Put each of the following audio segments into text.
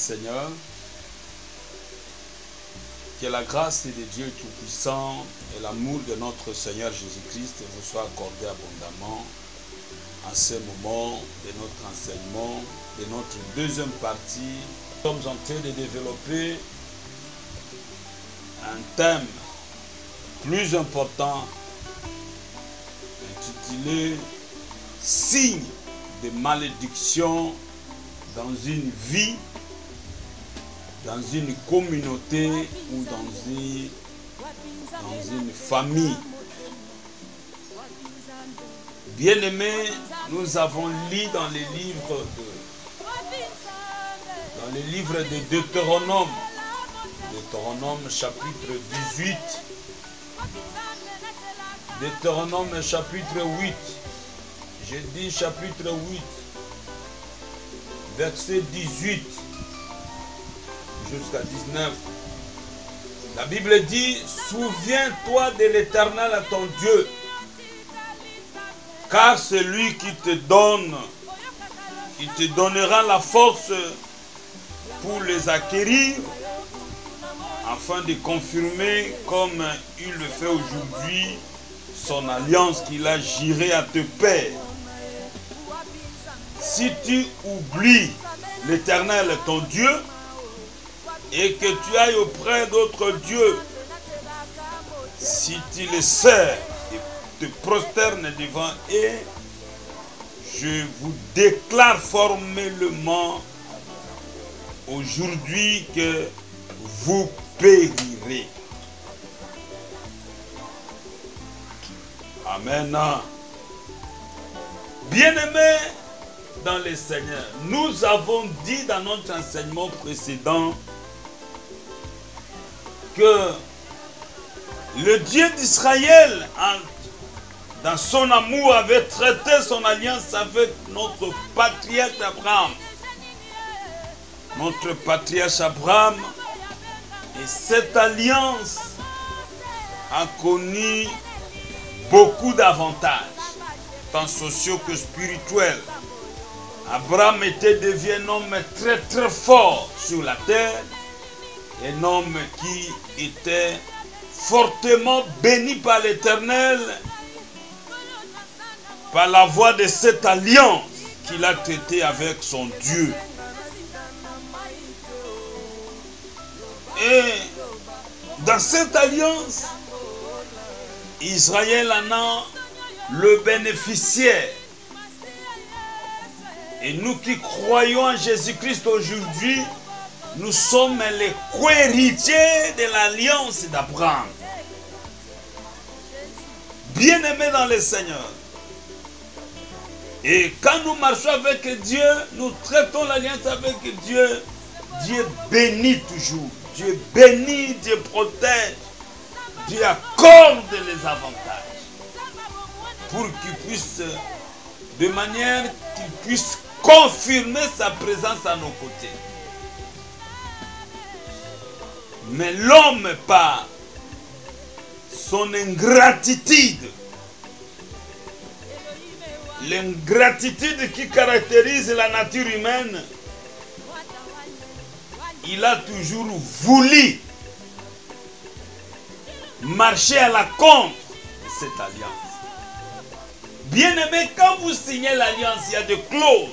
Seigneur. Que la grâce de Dieu Tout-Puissant et l'amour de notre Seigneur Jésus-Christ vous soient accordés abondamment en ce moment de notre enseignement, de notre deuxième partie. Nous sommes en train de développer un thème plus important intitulé « Signe de malédiction dans une vie, dans une communauté ou dans une famille ». Bien-aimés, nous avons lu dans les livres de Deutéronome, Deutéronome chapitre 18, Deutéronome chapitre 8, j'ai dit chapitre 8, verset 18 jusqu'à 19. La Bible dit, souviens-toi de l'Éternel à ton Dieu, car c'est lui qui te donnera la force pour les acquérir, afin de confirmer, comme il le fait aujourd'hui, son alliance qu'il a juré à tes pères. Si tu oublies l'Éternel ton Dieu, et que tu ailles auprès d'autres dieux, si tu les sers et te prosternes devant eux, je vous déclare formellement aujourd'hui que vous périrez. Amen. Bien-aimés dans le Seigneur, nous avons dit dans notre enseignement précédent que le Dieu d'Israël, dans son amour, avait traité son alliance avec notre patriarche Abraham. Notre patriarche Abraham, et cette alliance a connu beaucoup d'avantages, tant sociaux que spirituels. Abraham était devenu un homme très très fort sur la terre, un homme qui était fortement béni par l'Éternel, par la voie de cette alliance qu'il a traitée avec son Dieu. Et dans cette alliance, Israël en a le bénéficiaire. Et nous qui croyons en Jésus-Christ aujourd'hui, nous sommes les co-héritiers de l'alliance d'Abraham. Bien-aimés dans le Seigneur. Et quand nous marchons avec Dieu, nous traitons l'alliance avec Dieu. Dieu bénit toujours. Dieu bénit, Dieu protège. Dieu accorde les avantages. Pour qu'il puisse, de manière qu'il puisse confirmer sa présence à nos côtés. Mais l'homme, par son ingratitude, l'ingratitude qui caractérise la nature humaine, il a toujours voulu marcher à la contre de cette alliance. Bien-aimé, quand vous signez l'alliance, il y a des clauses.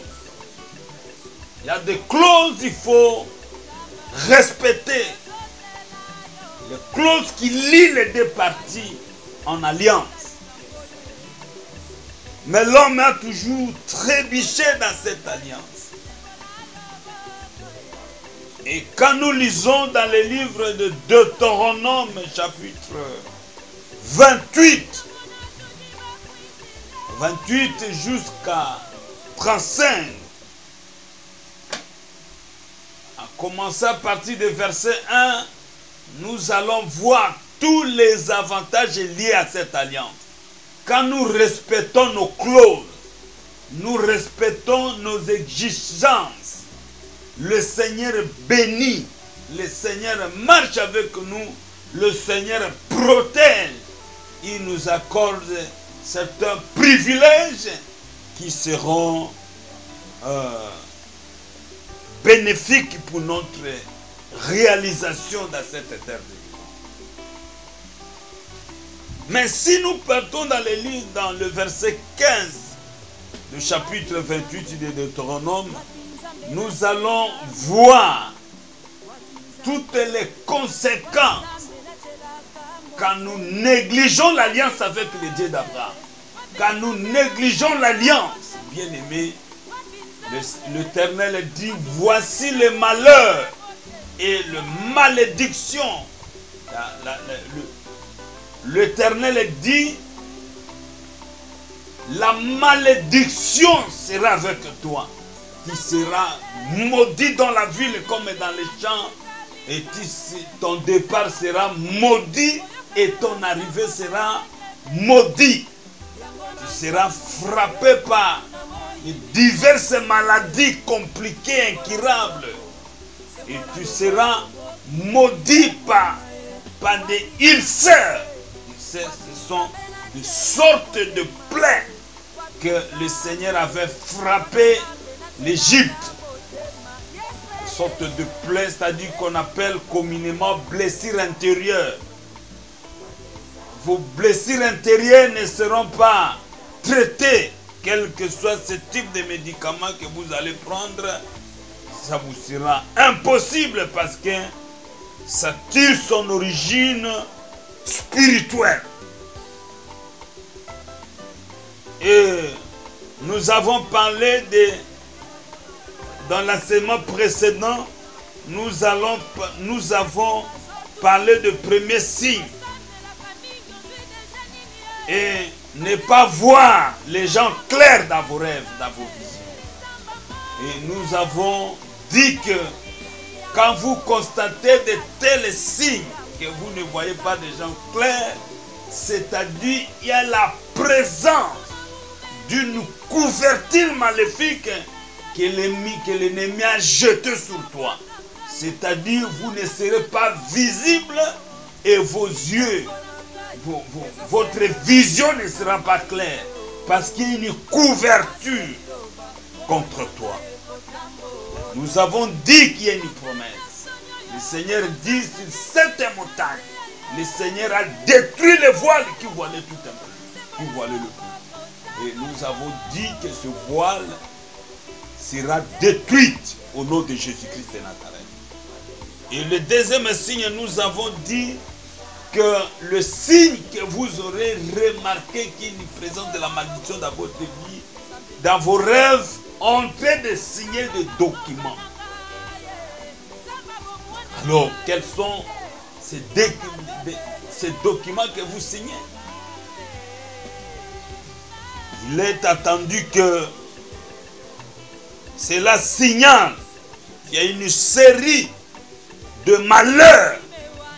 Il y a des clauses qu'il faut respecter. Les clauses qui lient les deux parties en alliance. Mais l'homme a toujours trébuché dans cette alliance. Et quand nous lisons dans les livres de Deutéronome, chapitre 28 jusqu'à 35, à commencer à partir du verset 1, nous allons voir tous les avantages liés à cette alliance. Quand nous respectons nos clauses, nous respectons nos exigences, le Seigneur bénit, le Seigneur marche avec nous, le Seigneur protège, il nous accorde certains privilèges qui seront bénéfique pour notre réalisation dans cette terre de vie. Mais si nous partons dans les livres, dans le verset 15 du chapitre 28 de Deutéronome, nous allons voir toutes les conséquences quand nous négligeons l'alliance avec le Dieu d'Abraham. Quand nous négligeons l'alliance, bien aimé, l'Éternel dit, voici le malheur et la malédiction. L'Éternel dit, la malédiction sera avec toi. Tu seras maudit dans la ville comme dans les champs. Et ton départ sera maudit et ton arrivée sera maudit. Tu seras frappé par diverses maladies compliquées, incurables. Et tu seras maudit par des ulcères. Ce sont des sortes de plaies que le Seigneur avait frappé l'Égypte. Des sortes de plaies, c'est-à-dire qu'on appelle communément blessures intérieures. Vos blessures intérieures ne seront pas traitées, quel que soit ce type de médicament que vous allez prendre. Ça vous sera impossible parce que ça tire son origine spirituelle. Et nous avons parlé dans l'enseignement précédent, nous avons parlé de premiers signes. Et ne pas voir les gens clairs dans vos rêves, dans vos visions. Et nous avons dit que quand vous constatez de tels signes, que vous ne voyez pas des gens clairs, c'est-à-dire il y a la présence d'une couverture maléfique que l'ennemi a jetée sur toi. C'est-à-dire vous ne serez pas visible et vos yeux, votre vision ne sera pas claire parce qu'il y a une couverture contre toi. Nous avons dit qu'il y a une promesse. Le Seigneur dit sur cette montagne, le Seigneur a détruit le voile qui voilait tout un peu, qui voilait le peuple. Et nous avons dit que ce voile sera détruit au nom de Jésus-Christ de Nazareth. Et le deuxième signe, nous avons dit que le signe que vous aurez remarqué qu'il y a une présence de la malédiction dans votre vie, dans vos rêves, en train de signer des documents. Alors, quels sont ces documents que vous signez? Il est attendu que cela signale qu'il y a une série de malheurs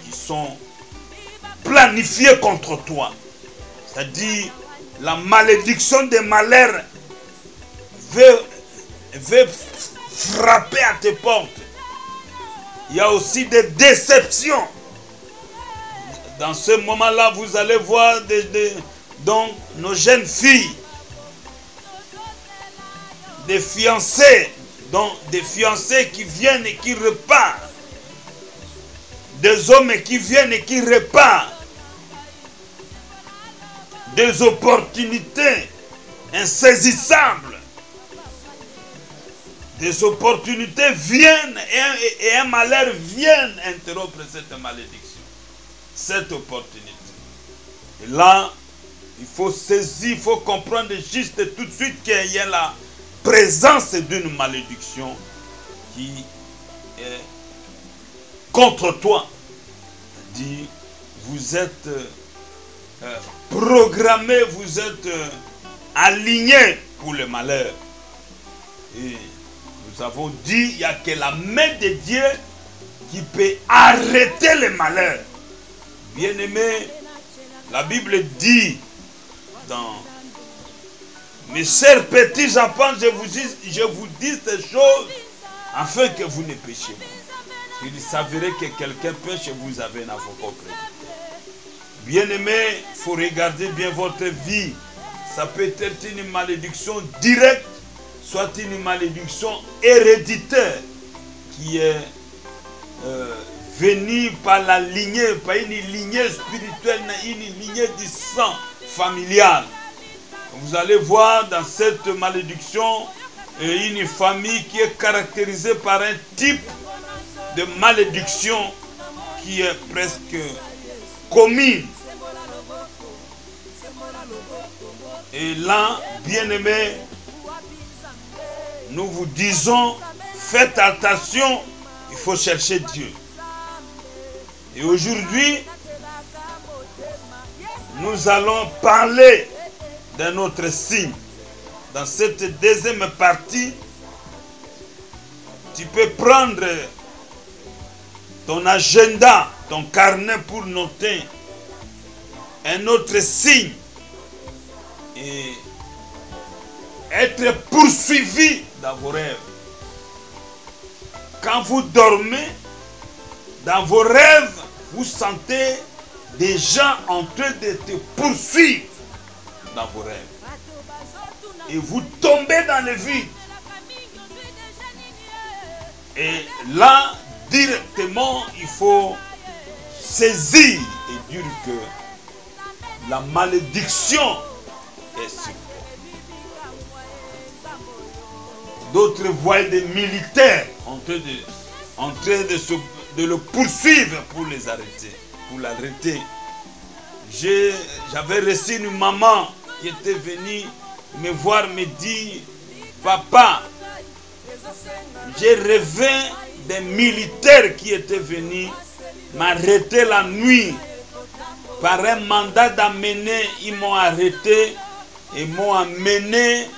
qui sont planifiés contre toi. C'est-à-dire, la malédiction des malheurs veut frapper à tes portes. Il y a aussi des déceptions. Dans ce moment-là, vous allez voir donc nos jeunes filles, des fiancés, donc des fiancés qui viennent et qui repartent, des hommes qui viennent et qui repartent, des opportunités insaisissables. Des opportunités viennent et un malheur vient interrompre cette malédiction, cette opportunité. Et là, il faut saisir, il faut comprendre juste tout de suite qu'il y a la présence d'une malédiction qui est contre toi. C'est-à-dire, vous êtes programmé, vous êtes aligné pour le malheur. Et nous avons dit, il n'y a que la main de Dieu qui peut arrêter le malheur. Bien-aimés, la Bible dit dans mes chers petits enfants, je vous dis ces choses afin que vous ne péchiez pas. Il s'avérait que quelqu'un pêche et vous avez un avocat auprès de vous. Bien-aimés, il faut regarder bien votre vie. Ça peut être une malédiction directe, soit une malédiction héréditaire. qui est venu par la lignée, par une lignée spirituelle, une lignée du sang familial. Vous allez voir dans cette malédiction une famille qui est caractérisée par un type de malédiction qui est presque commune. Et là, bien-aimés, nous vous disons, faites attention, il faut chercher Dieu. Et aujourd'hui, nous allons parler d'un autre signe. Dans cette deuxième partie, tu peux prendre ton agenda, ton carnet pour noter un autre signe et être poursuivi dans vos rêves. Quand vous dormez, dans vos rêves, vous sentez des gens en train de te poursuivre dans vos rêves. Et vous tombez dans le vide. Et là, directement, il faut saisir et dire que la malédiction est sur toi. D'autres voient des militaires en train de le poursuivre pour les arrêter, pour l'arrêter. J'avais reçu une maman qui était venue me voir, me dire, papa, j'ai rêvé des militaires qui étaient venus m'arrêter la nuit. Par un mandat d'amener, ils m'ont arrêté et m'ont amené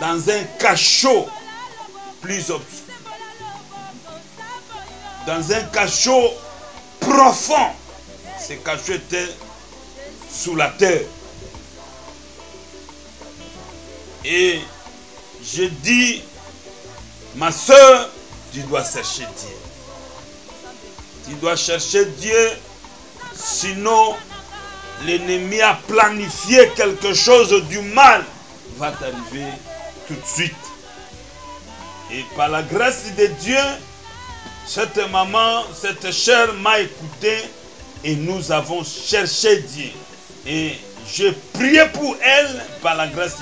dans un cachot plus obscur. Dans un cachot profond. Ce cachot était sous la terre. Et je dis, ma soeur, tu dois chercher Dieu. Tu dois chercher Dieu, sinon l'ennemi a planifié quelque chose du mal va t'arriver tout de suite. Et par la grâce de Dieu, cette maman, cette chère m'a écouté et nous avons cherché Dieu. Et je priais pour elle par la grâce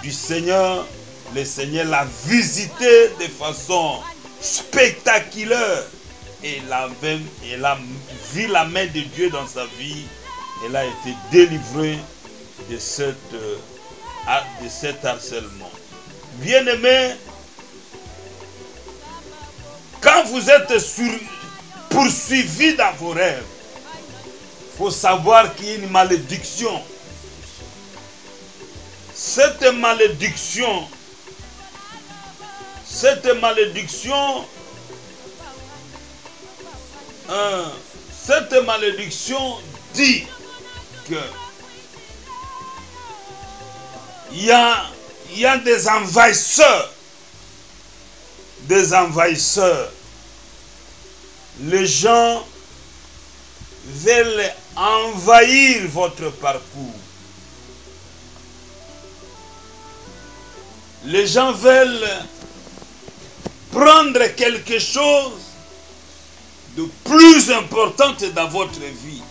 du Seigneur. Le Seigneur l'a visité de façon spectaculaire. Et elle a vu la main de Dieu dans sa vie. Elle a été délivrée de cet harcèlement. Bien-aimés, quand vous êtes poursuivis dans vos rêves, il faut savoir qu'il y a une malédiction. Cette malédiction dit que il y a des envahisseurs. Les gens veulent envahir votre parcours. Les gens veulent prendre quelque chose de plus important dans votre vie.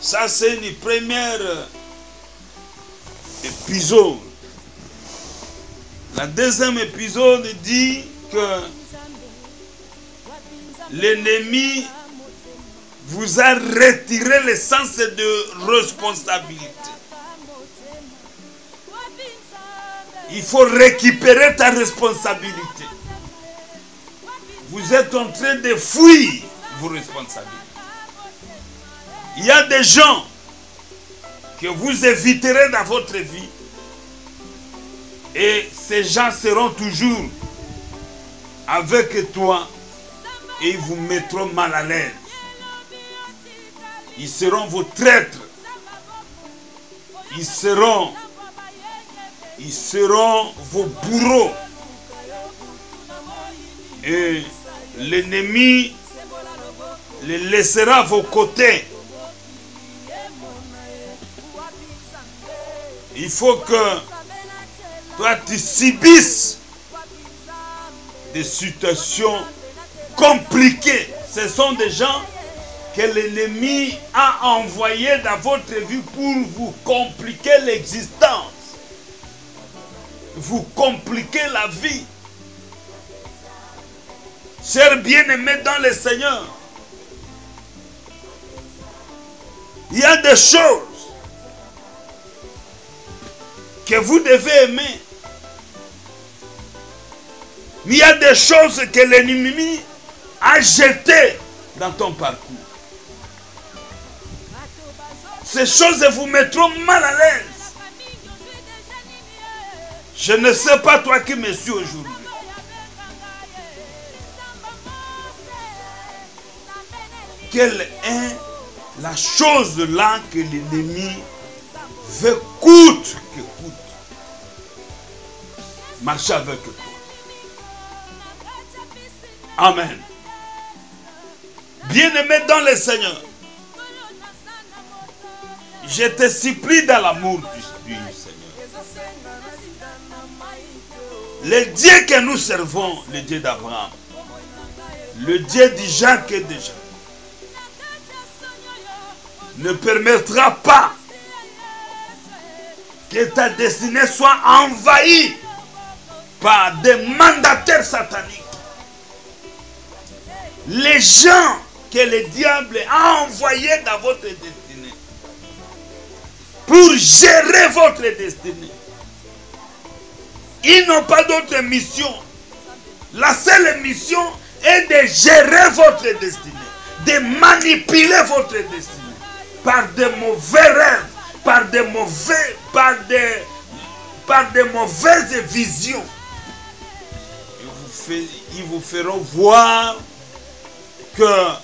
Ça, c'est une première épisode. La deuxième épisode dit que l'ennemi vous a retiré le sens de responsabilité. Il faut récupérer ta responsabilité. Vous êtes en train de fuir vos responsabilités. Il y a des gens que vous éviterez dans votre vie. Et ces gens seront toujours avec toi et ils vous mettront mal à l'aise. Ils seront vos traîtres. Ils seront vos bourreaux. Et l'ennemi les laissera à vos côtés. Il faut que toi tu subisses des situations compliquées. Ce sont des gens que l'ennemi a envoyés dans votre vie pour vous compliquer l'existence, vous compliquer la vie. Chers bien-aimés dans le Seigneur, il y a des choses que vous devez aimer. Mais il y a des choses que l'ennemi a jetées dans ton parcours. Ces choses vous mettront mal à l'aise. Je ne sais pas toi qui me suis aujourd'hui. Quelle est la chose là que l'ennemi veut coûte que coûte marcher avec toi? Amen. Bien-aimé dans le Seigneur, je te supplie dans l'amour du Seigneur. Le Dieu que nous servons, le Dieu d'Abraham, le Dieu d'Isaac et de Jacob, ne permettra pas que ta destinée soit envahie par des mandataires sataniques. Les gens que le diable a envoyés dans votre destinée pour gérer votre destinée. Ils n'ont pas d'autre mission. La seule mission est de gérer votre destinée, de manipuler votre destinée par de mauvais rêves, par de mauvaises visions. Ils vous feront voir qu'ils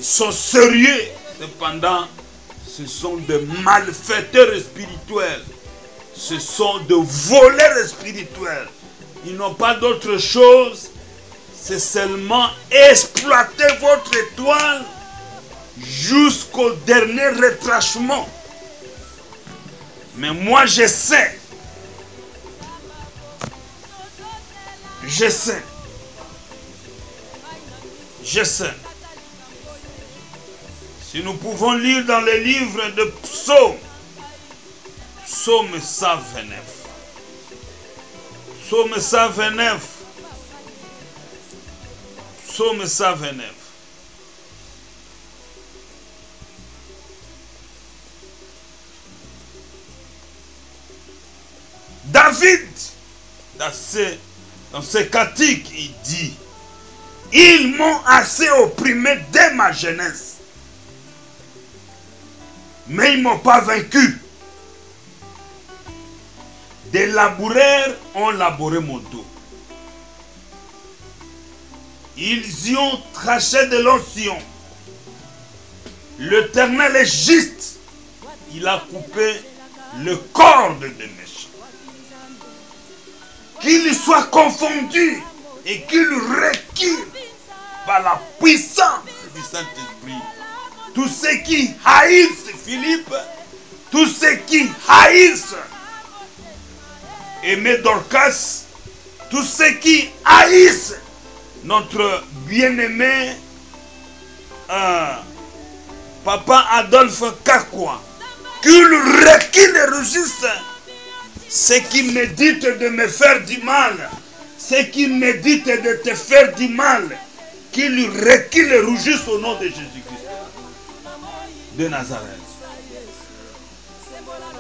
sont sérieux. Cependant, ce sont des malfaiteurs spirituels. Ce sont des voleurs spirituels. Ils n'ont pas d'autre chose. C'est seulement exploiter votre étoile jusqu'au dernier retranchement. Mais moi je sais. Je sais. Si nous pouvons lire dans les livres de Psaume, Psaume 129. Psaume 129. Psaume 129. David, dans ce cantique, il dit: ils m'ont assez opprimé dès ma jeunesse, mais ils ne m'ont pas vaincu. Des laboureurs ont labouré mon dos. Ils y ont traché de longs sillons. L'Éternel est juste. Il a coupé le corps de mes méchants. Qu'il soit confondu et qu'il recule par la puissance du Saint-Esprit. Tous ceux qui haïssent Philippe, tous ceux qui haïssent Aimé Dorcas, tous ceux qui haïssent notre bien-aimé Papa Adolphe Kakwa, qu'il recule et rougisse. Ceux qui méditent de me faire du mal, ceux qui méditent de te faire du mal, qu'ils reculent et rougissent au nom de Jésus-Christ de Nazareth.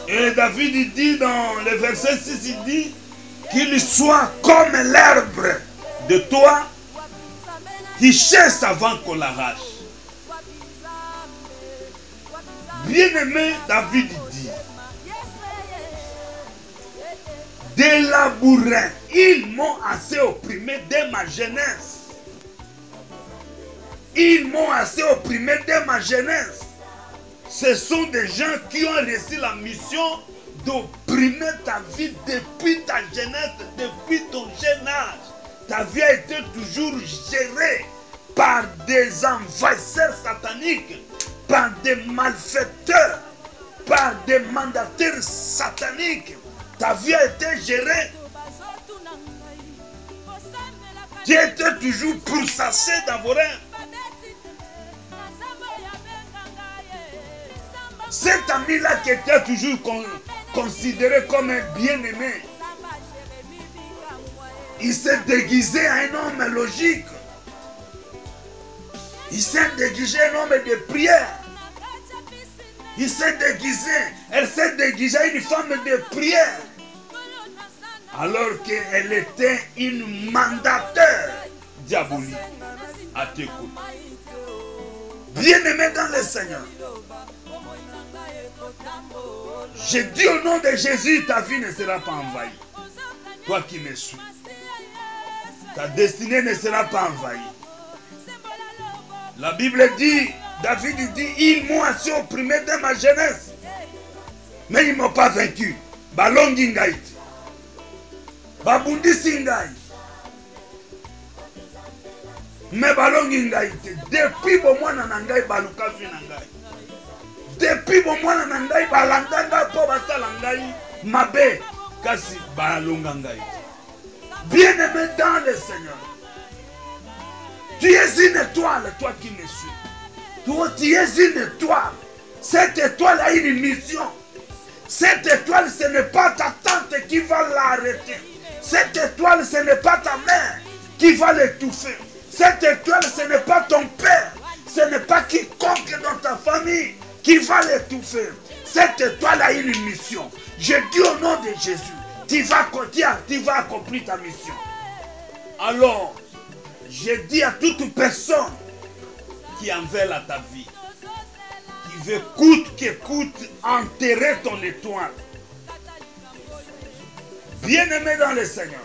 Et David il dit dans le verset 6, il dit qu'il soit comme l'herbe de toi qui chasse avant qu'on l'arrache. Bien-aimé, David dit: des labourins, ils m'ont assez opprimé dès ma jeunesse. Ils m'ont assez opprimé dès ma jeunesse. Ce sont des gens qui ont reçu la mission d'opprimer ta vie depuis ta jeunesse, depuis ton jeune âge. Ta vie a été toujours gérée par des envahisseurs sataniques, par des malfaiteurs, par des mandataires sataniques. Ta vie a été gérée. Tu étais toujours pourchassé dans vos rêves. Cet ami-là qui était toujours considéré comme un bien-aimé, il s'est déguisé en un homme logique. Il s'est déguisé en homme de prière. Il s'est déguisé, elle s'est déguisée une femme de prière. Alors qu'elle était une mandataire diabolique. À t'écouter. Bien-aimé dans le Seigneur. Je dis au nom de Jésus, ta vie ne sera pas envahie. Toi qui me suis. Ta destinée ne sera pas envahie. La Bible dit, David dit, ils m'ont assez opprimé de ma jeunesse. Mais ils ne m'ont pas vaincu. Balongi ngai. Babundisi ngai. Mais balongi ngai. Depuis bon mwana na ngai baluka fi na ngai. Depuis bon mwana na ngai balanganga po basala ngai mabe kasi balonga ngai. Bien-aimé dans le Seigneur. Tu es une étoile, toi qui me suis. Toi, tu es une étoile. Cette étoile a une mission. Cette étoile, ce n'est pas ta tante qui va l'arrêter. Cette étoile, ce n'est pas ta mère qui va l'étouffer. Cette étoile, ce n'est pas ton père. Ce n'est pas quiconque dans ta famille qui va l'étouffer. Cette étoile a une mission. Je dis au nom de Jésus, tu vas accomplir ta mission. Alors, je dis à toute personne qui en veut à ta vie, qui veut coûte que coûte enterrer ton étoile. Bien-aimé dans le Seigneur,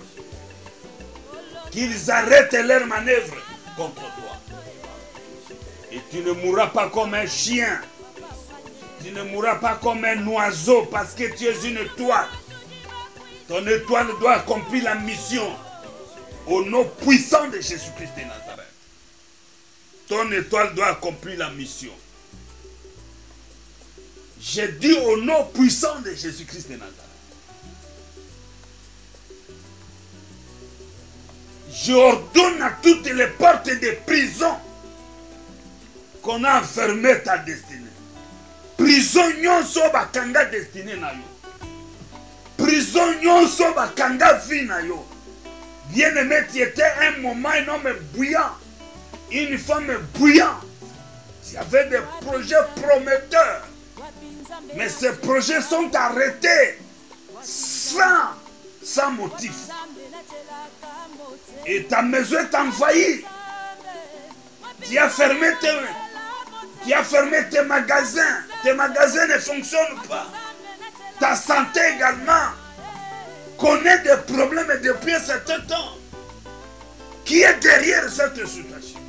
qu'ils arrêtent leurs manœuvres contre toi. Et tu ne mourras pas comme un chien. Tu ne mourras pas comme un oiseau parce que tu es une étoile. Ton étoile doit accomplir la mission au nom puissant de Jésus-Christ de Nazareth. Ton étoile doit accomplir la mission. Je dis au nom puissant de Jésus-Christ de Nazareth. Je ordonne à toutes les portes de prison qu'on a enfermé ta destinée. Prison nyonso bakanga destinée na yo. Prison nyonso bakanga vie na yo. Bien-aimé, tu étais un moment un homme bouillant, une femme bouillante. Tu avais des projets prometteurs. Mais ces projets sont arrêtés sans motif. Et ta maison est envahie. Tu as fermé tes magasins. Tes magasins ne fonctionnent pas. Ta santé également connaît des problèmes depuis un certain temps. Qui est derrière cette situation?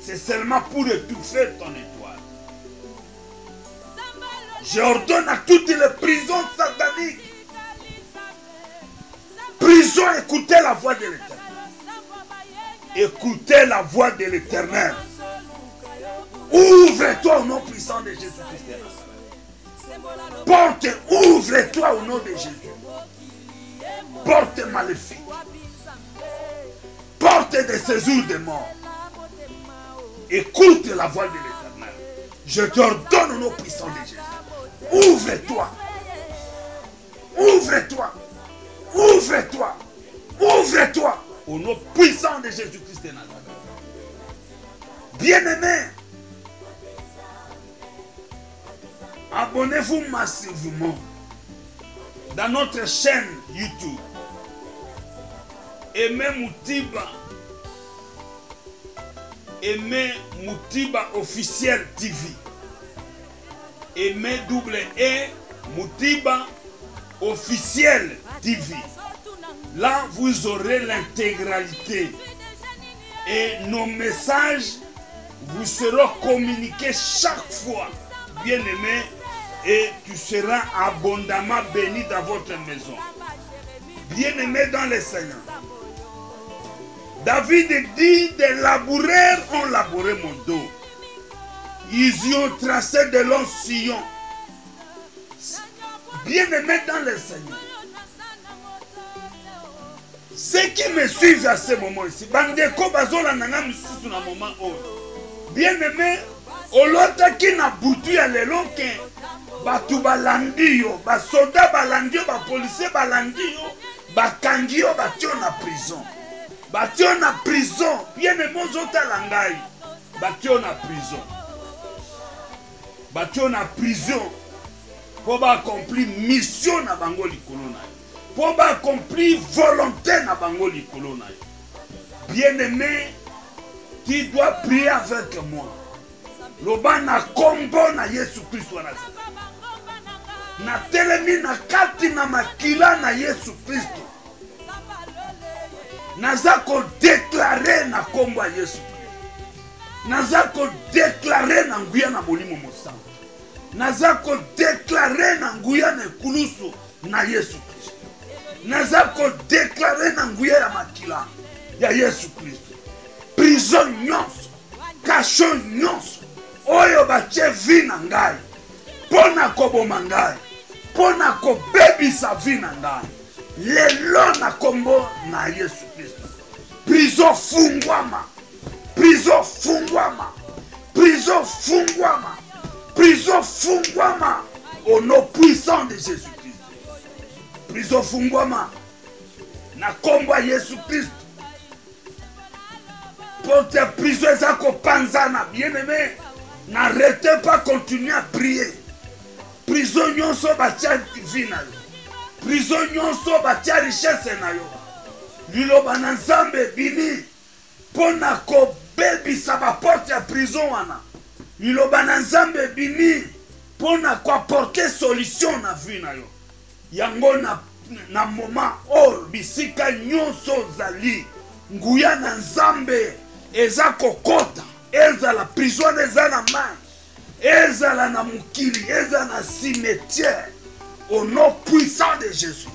C'est seulement pour étouffer ton étoile. J'ordonne à toutes les prisons sataniques. Prison, écoutez la voix de l'Éternel. Écoutez la voix de l'Éternel. Ouvre-toi au nom puissant de Jésus-Christ. Porte, ouvre-toi au nom de Jésus. Porte maléfique. Porte de séjour de mort. Écoute la voix de l'Éternel. Je t'ordonne au nom puissant de Jésus. Ouvre-toi. Ouvre-toi. Ouvre-toi. Ouvre-toi. Au nom puissant de Jésus-Christ de Nazareth. Bien-aimés, abonnez-vous massivement dans notre chaîne YouTube. Aimez Moutiba. Aimez Moutiba officiel TV. Aimez Moutiba officiel TV. Là, vous aurez l'intégralité. Et nos messages vous seront communiqués chaque fois. Bien-aimé, et tu seras abondamment béni dans votre maison. Bien-aimé dans le Seigneur. David dit, des laboureurs ont labouré mon dos. Ils y ont tracé de longs sillons. Bien-aimé dans le Seigneur. Ceux qui me suivent à ce moment ici, bandeko bazola nanga misusu na moment oyo. Bien aimé, olota ki na butu ya lelo ke batu balandi yo, basoda balandi yo, bapolisier balandi yo, bakangi yo, batio na prison. Batio na prison, bien aimé ozotala ngai. Batio na prison. Batio na prison. Pour accomplir mission na bango likolo na yo. Pour accomplir volonté na bango likolo na yo. Bien-aimé, tu dois prier avec moi. Loba na kombo na Yesu Kristo wa Nazareth. Na telemi na kati na makila na Yesu Kristo. Naza ko déclarer na kombo ya Yesu Kristo. Naza ko déclarer na nguya na bolimo mosantu. Naza ko déclarer na nguya na ekulusu na Yesu Kristo. Naza ko déclarer na nguya ya makila ya Yesu Kristo. Prison nyonso, kasho nyonso, oyo batie vi na ngai, pona koboma ngai, pona kobebisa vi na ngai, lelo na kombo na Yesu Kristo. Prison fungwama, prison fungwama, prison fungwama, prison fungwama, au nom puissant de Jésus-Christ. Prison fungwama, na kombo ya Yesu Kristo. Porte prison ezako panzana, bien-aimé, n'arrêtez pas, continuer à prier. Prison nyonso batia vie na yo. Prison nyonso batia richesse na yo. Liloba na Nzambe bini pona ko bebisa ba porte ya prison wana. Liloba na Nzambe bini pona ko apporter solution na vie na yo. Yango na moment o bisika nyonso zali nguya na Nzambe eza kokota, eza la prison, eza na main, eza la na mukili, eza na cimetière, au nom puissant de Jésus.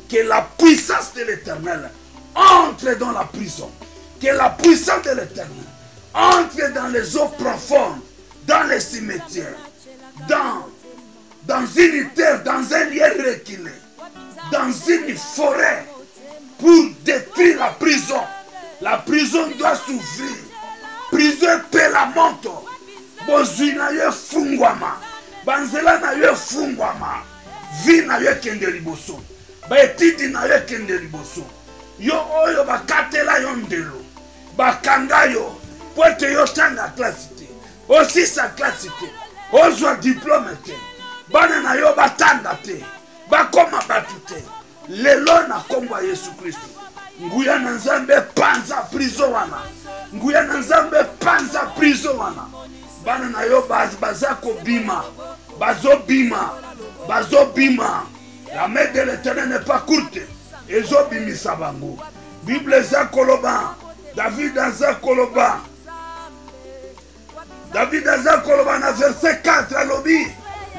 Que la puissance de l'Éternel entre dans la prison, que la puissance de l'Éternel entre dans les eaux profondes, dans les cimetières, dans une terre, dans un lieu reculé, dans une forêt, pour détruire la prison. La prison doit s'ouvrir. Prison pelamonto. Bozui na yo fungwama. Banzela na yo fungwama. Vi na yo kende liboso. Baetidi na yo kende liboso. Yo oyo bakatela yo ndelo. Bakanga yo. Poete yo tanga klasi te. Osisa klasi te. Ozwa diplome te. Bana na yo batanga te. Bakoma batu te. Lelo na kombo ya Yesu Kristo. Nguya na Nzambe panza prison wana. Nguya na Nzambe panza prison wana. Bana na yo bazako bima. Bazo bima. Bazo bima. La main de l'Éternel n'est pas courte. Ezo bimisa bango. Bible za koloba. David za koloba. David za koloba na verset 4 alobi.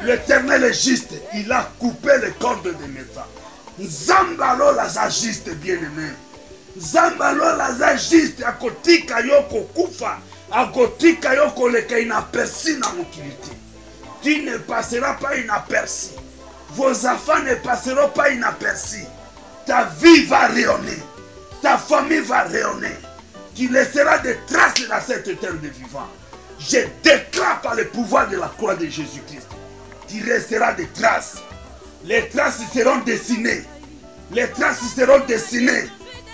L'Éternel est juste. Il a coupé les cordes de mes femmes. Nzambalo la za juste, bien-aimé. Nzambalo la za juste, akotika yo kokufa, akotika yo koleka inaperçu na mokilité. Tu ne passeras pas inaperçu. Vos enfants ne passeront pas inaperçus. Ta vie va rayonner. Ta famille va rayonner. Tu laisseras des traces dans cette terre de vivants. Je déclare par le pouvoir de la croix de Jésus-Christ. Tu resteras des traces. Les traces seront dessinées. Les traces seront dessinées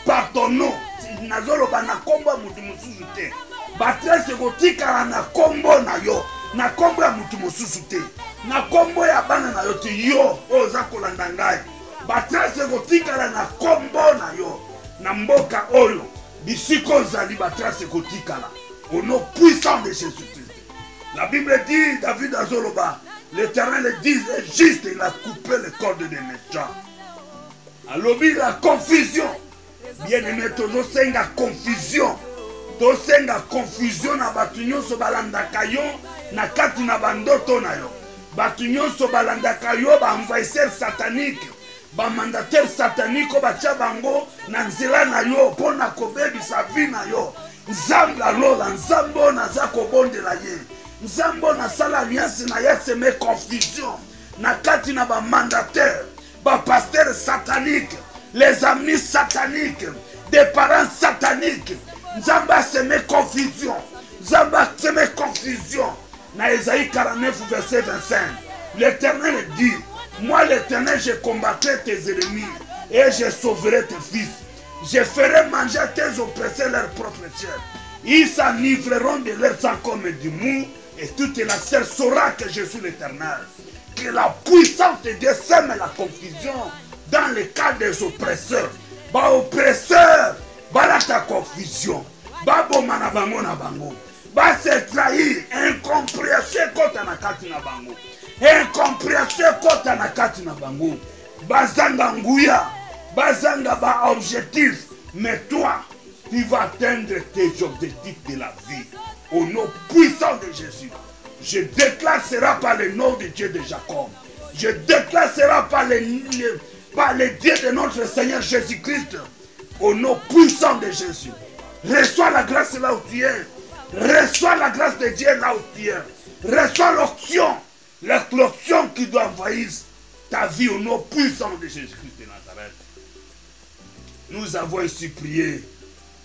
par ton nom. Nazolo bana kombo mutu mususu te. Ba trace kotika na kombo na yo. Na kombo ya mutu mususu te. Na kombo ya bana na yo te yo oza kolanda ngai. Ba trace kotika na kombo na yo. Na mboka oyo bisiko zali ba trace kotika la. Au nom puissant de Jésus-Christ. La Bible dit, David azoloba, l'Éternel dit juste, il a coupé les cordes des méchants. Alors, la confusion. Bien-aimé, tozo senga confusion. To senga confusion na batu nyonso balandaka yo na kati na bandoto na yo. Batu nyonso balandaka yo ba envahisseur satanique. Ba mandataire satanique batia bango na nzela na yo pona kobebisa vi na yo. Nzambe alola, nzambo naza kobondela ye. Nzambo na sala alliance na ye seme confusion. Na kati na ba mandataire, ba pasteur satanique. les amis sataniques, des parents sataniques. Nzamba semé confusion. Nzamba semé confusion. Dans Ésaïe 49, verset 25. L'Éternel dit, moi l'Éternel, je combattrai tes ennemis et je sauverai tes fils. Je ferai manger tes oppresseurs leur propre chair. Ils s'enivreront de leur sang comme du mou et toute la chair saura que je suis l'Éternel. Que la puissance de Dieu sème la confusion dans le cas des oppresseurs. Ba oppresseurs, ba la ta confusion. Ba bomana bango na bango. Ba se trahir, incompréhension kota na kati na bango. Incompréhension kota na kati na bango. Bazanga nguya, bazanga ba objectif. Mais toi, tu vas atteindre tes objectifs de la vie. Au nom puissant de Jésus. Je déclare cela par le nom de Dieu de Jacob. Je déclare cela par le Dieu de notre Seigneur Jésus-Christ. Au nom puissant de Jésus. Reçois la grâce là où tu es. Reçois la grâce de Dieu là où tu es. Reçois l'onction qui doit envahir ta vie au nom puissant de Jésus-Christ de Nazareth. Nous avons ainsi prié.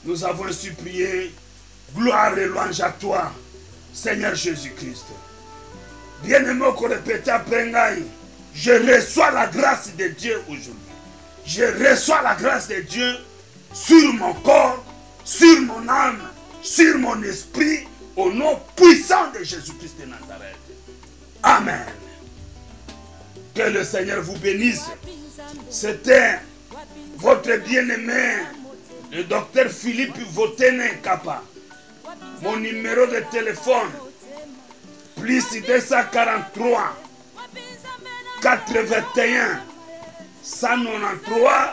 Nous avons ainsi prié. Gloire et louange à toi, Seigneur Jésus-Christ. Bien-aimé, qu'on répète après Ngaï, je reçois la grâce de Dieu aujourd'hui. Je reçois la grâce de Dieu sur mon corps, sur mon âme, sur mon esprit, au nom puissant de Jésus-Christ de Nazareth. Amen. Que le Seigneur vous bénisse. C'était votre bien-aimé, le docteur Philippe Votene Kappa. Mon numéro de téléphone, plus 243 81 193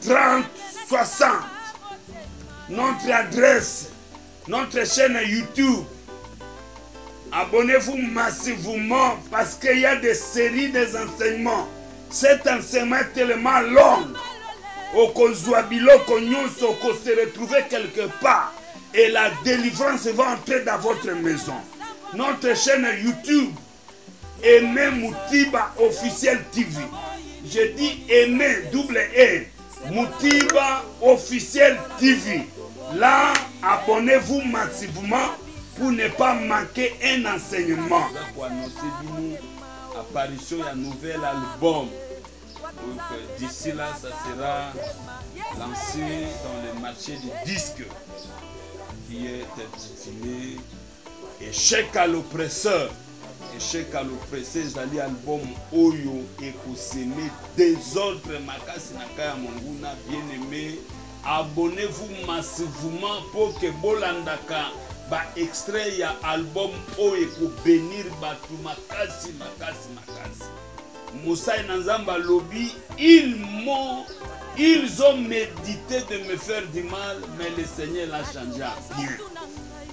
30 60. Notre adresse, notre chaîne YouTube. Abonnez-vous massivement parce qu'il y a des séries des enseignements. Cet enseignement est tellement long. Au Kozouabilo, Konyonso, qu'on se retrouve quelque part. Et la délivrance va entrer dans votre maison. Notre chaîne YouTube, Aimé Moutiba Officiel TV. Je dis Aimé, double E, Moutiba Officiel TV. Là, abonnez-vous massivement pour ne pas manquer un enseignement. Pour annoncer l'apparition d'un nouvel album. Donc d'ici là, ça sera lancé dans le marché du disque qui est intitulé Échec à l'oppresseur. Échec à l'oppresseur, c'est album Oyo Ekoseme désordre Makasi Nakaya Monguna, bien aimé. Abonnez-vous massivement pour que Bolandaka ba extrait ya album Oyo Eko bénir Batu Makasi. Moussa et Nanzamba Lobby, ils ont médité de me faire du mal, mais le Seigneur l'a changé à bien.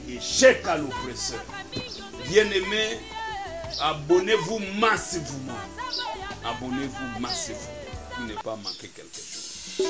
Échec à l'oppresseur. Bien-aimés, abonnez-vous massivement. Abonnez-vous massivement pour ne pas manquer quelque chose.